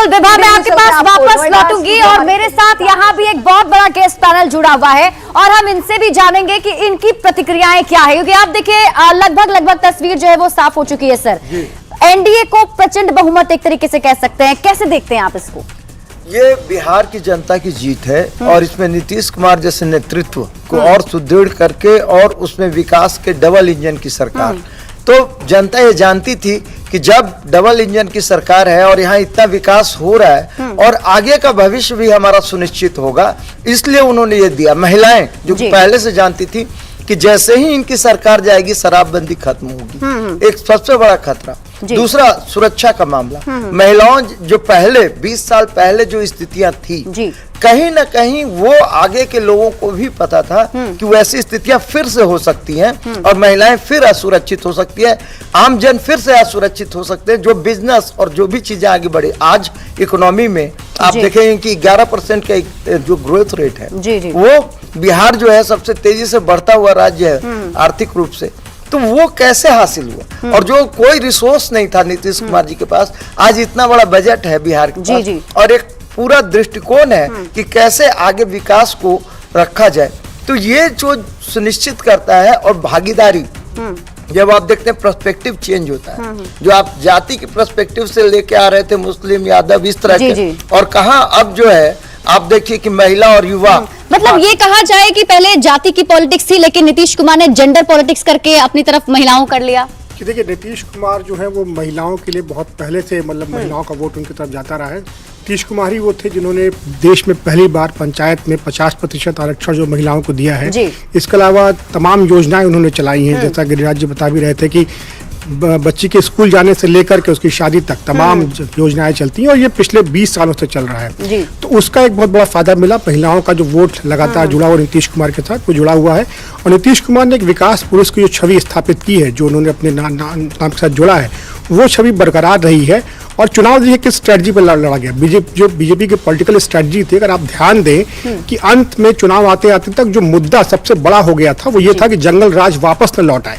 विभा, मैं आपके पास वापस लौटूंगी और मेरे साथ यहाँ भी एक बहुत बड़ा गेस्ट पैनल जुड़ा हुआ है और हम इनसे भी जानेंगे कि इनकी प्रतिक्रियाएं क्या है, क्योंकि आप देखिए लगभग तस्वीर जो है वो साफ हो चुकी है। सर, एनडीए को प्रचंड बहुमत एक तरीके से कह सकते हैं, कैसे देखते हैं आप इसको? ये बिहार की जनता की जीत है और इसमें नीतीश कुमार जैसे नेतृत्व को और सुदृढ़ करके और उसमें विकास के डबल इंजन की सरकार, तो जनता ये जानती थी कि जब डबल इंजन की सरकार है और यहाँ इतना विकास हो रहा है और आगे का भविष्य भी हमारा सुनिश्चित होगा, इसलिए उन्होंने ये दिया। महिलाएं जो पहले से जानती थी कि जैसे ही इनकी सरकार जाएगी शराबबंदी खत्म होगी, एक सबसे बड़ा खतरा। दूसरा, सुरक्षा का मामला, महिलाओं जो पहले 20 साल पहले जो स्थितियां थी, कहीं ना कहीं वो आगे के लोगों को भी पता था कि वैसी स्थितियां फिर से हो सकती हैं और महिलाएं फिर असुरक्षित हो सकती है, आम जन फिर से असुरक्षित हो सकते हैं। जो बिजनेस और जो भी चीजें आगे बढ़े, आज इकोनॉमी में आप देखेंगे कि 11% का जो ग्रोथ रेट है, वो बिहार जो है सबसे तेजी से बढ़ता हुआ राज्य है आर्थिक रूप से। तो वो कैसे हासिल हुआ? और जो कोई रिसोर्स नहीं था नीतीश कुमार जी के पास, आज इतना बड़ा बजट है बिहार के पास और एक पूरा दृष्टिकोण है कि कैसे आगे विकास को रखा जाए। तो ये जो सुनिश्चित करता है, और भागीदारी, जब आप देखते हैं पर्सपेक्टिव चेंज होता है, जो आप जाति के पर्सपेक्टिव से लेके आ रहे थे मुस्लिम यादव इस तरह के, और कहाँ अब जो है आप देखिए कि महिला और युवा, मतलब ये कहा जाए कि पहले जाति की पॉलिटिक्स थी लेकिन नीतीश कुमार ने जेंडर पॉलिटिक्स करके अपनी तरफ महिलाओं कर लिया। कि देखिए, नीतीश कुमार जो है वो महिलाओं के लिए बहुत पहले से, मतलब महिलाओं का वोट उनकी तरफ जाता रहा है। नीतीश कुमार ही वो थे जिन्होंने देश में पहली बार पंचायत में 50% आरक्षण जो महिलाओं को दिया है। इसके अलावा तमाम योजनाएं उन्होंने चलाई हैं, जैसा गिरिराज जी बता भी रहे थे कि बच्ची के स्कूल जाने से लेकर के उसकी शादी तक तमाम योजनाएं चलती हैं और ये पिछले 20 सालों से चल रहा है। तो उसका एक बहुत बड़ा फायदा मिला। महिलाओं का जो वोट लगातार जुड़ा हुआ नीतीश कुमार के साथ, वो जुड़ा हुआ है। और नीतीश कुमार ने एक विकास पुरुष की जो छवि स्थापित की है, जो उन्होंने अपने नाम के साथ जोड़ा है, वो छवि बरकरार रही है। और चुनाव देखिए किस स्ट्रेटजी पर लड़ा गया, बीजेपी की पॉलिटिकल स्ट्रेटजी थी। अगर आप ध्यान दें कि अंत में चुनाव आते आते तक जो मुद्दा सबसे बड़ा हो गया था वो ये था कि जंगल राज वापस न लौट आए।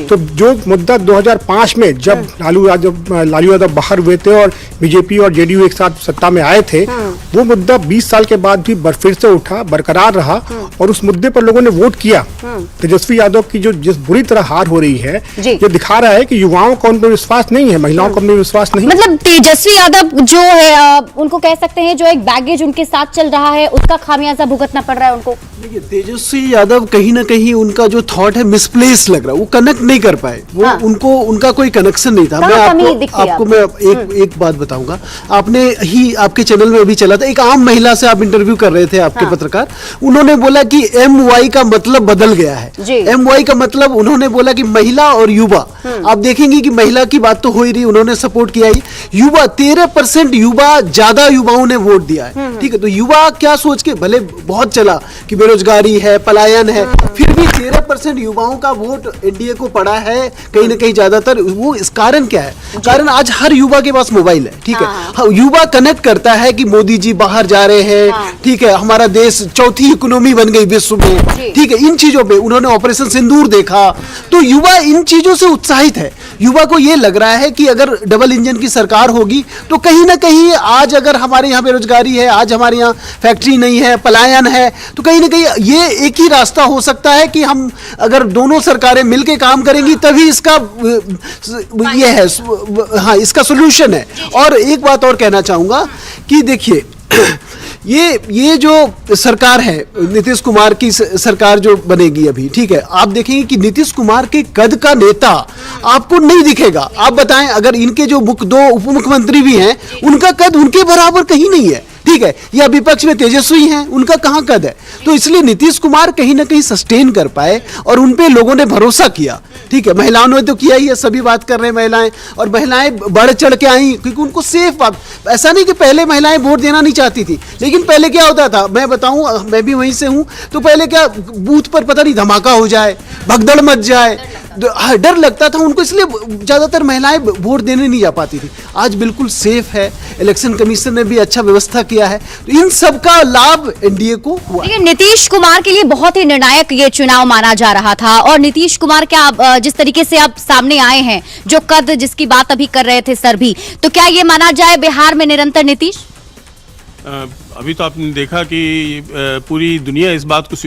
तो जो मुद्दा 2005 में जब लालू यादव बाहर हुए थे और बीजेपी और जेडीयू एक साथ सत्ता में आए थे, वो मुद्दा 20 साल के बाद भी फिर से उठा, बरकरार रहा और उस मुद्दे पर लोगों ने वोट किया। तेजस्वी यादव की जो जिस बुरी तरह हार हो रही है, ये दिखा रहा है कि युवाओं का उन पर विश्वास नहीं है, महिलाओं का उन पर विश्वास नहीं। मतलब तेजस्वी यादव जो है, उनको कह सकते हैं जो एक बैगेज उनके साथ चल रहा है, उसका खामियाजा भुगतना पड़ रहा है उनको। देखिए, तेजस्वी यादव कहीं ना कहीं उनका जो थॉट है मिसप्लेस लग रहा है, वो कनेक्ट नहीं कर पाए, वो उनका कोई कनेक्शन नहीं था। मैं आपको मैं एक बात बताऊंगा, आपने ही आपके चैनल में अभी चला था, एक आम महिला से आप इंटरव्यू कर रहे थे, आपके पत्रकार, उन्होंने बोला कि MY का मतलब बदल गया है। MY का मतलब उन्होंने बोला कि महिला और युवा। आप देखेंगे कि महिला की बात तो हो ही रही, उन्होंने सपोर्ट किया ही। युवा 13% युवा, ज्यादा युवाओं ने वोट दिया है, ठीक है। तो युवा क्या सोच के, भले बहुत चला कि बेरोजगारी है, पलायन है, फिर भी 13% युवाओं का वोट एनडीए को पड़ा है कहीं ना कहीं ज्यादातर। वो इस कारण क्या है? कारण आज हर युवा के पास मोबाइल है, ठीक है। युवा कनेक्ट करता है कि मोदी जी बाहर जा रहे हैं, ठीक है, हमारा देश चौथी इकोनॉमी बन गई विश्व में, ठीक है। इन चीजों पे उन्होंने ऑपरेशन सिंदूर देखा, तो युवा इन चीजों से उत्साहित है। युवा को ये लग रहा है कि अगर डबल इंजन की सरकार होगी तो कहीं ना कहीं, आज अगर हमारे यहाँ बेरोजगारी है, आज हमारे यहाँ फैक्ट्री नहीं है, पलायन है, तो कहीं ना कहीं ये एक ही रास्ता हो सकता है कि हम अगर दोनों सरकारें मिलकर काम करेंगी तभी इसका ये है, हाँ, इसका सोल्यूशन है। और एक बात और कहना चाहूंगा कि देखिए, ये जो सरकार है, नीतीश कुमार की सरकार जो बनेगी अभी, ठीक है, आप देखेंगे कि नीतीश कुमार के कद का नेता आपको नहीं दिखेगा। आप बताएं, अगर इनके जो दो उप मुख्यमंत्री भी हैं, उनका कद उनके बराबर कहीं नहीं है, ठीक है। या विपक्ष में तेजस्वी हैं, उनका कहां कद है? तो इसलिए नीतीश कुमार कहीं ना कहीं सस्टेन कर पाए और उन पे लोगों ने भरोसा किया, ठीक है। महिलाओं ने तो किया ही है, सभी बात कर रहे हैं महिलाएं, और महिलाएं बढ़ चढ़ के आई क्योंकि उनको सेफ बात। ऐसा नहीं कि पहले महिलाएं वोट देना नहीं चाहती थी, लेकिन पहले क्या होता था, मैं बताऊं, मैं भी वहीं से हूं, तो पहले क्या, बूथ पर पता नहीं धमाका हो जाए, भगदड़ मच जाए, डर लगता था उनको, इसलिए ज्यादातर महिलाएं वोट देने नहीं जा पाती थी। आज बिल्कुल सेफ है, इलेक्शन कमीशन ने भी अच्छा व्यवस्था किया है, तो इन सब का लाभ एनडीए को हुआ। ये नीतीश कुमार के लिए बहुत ही निर्णायक ये चुनाव माना जा रहा था, और नीतीश कुमार क्या जिस तरीके से अब सामने आए हैं, जो कद जिसकी बात अभी कर रहे थे सर भी, तो क्या ये माना जाए बिहार में निरंतर नीतीश? अभी तो आपने देखा कि पूरी दुनिया इस बात को स्वीकार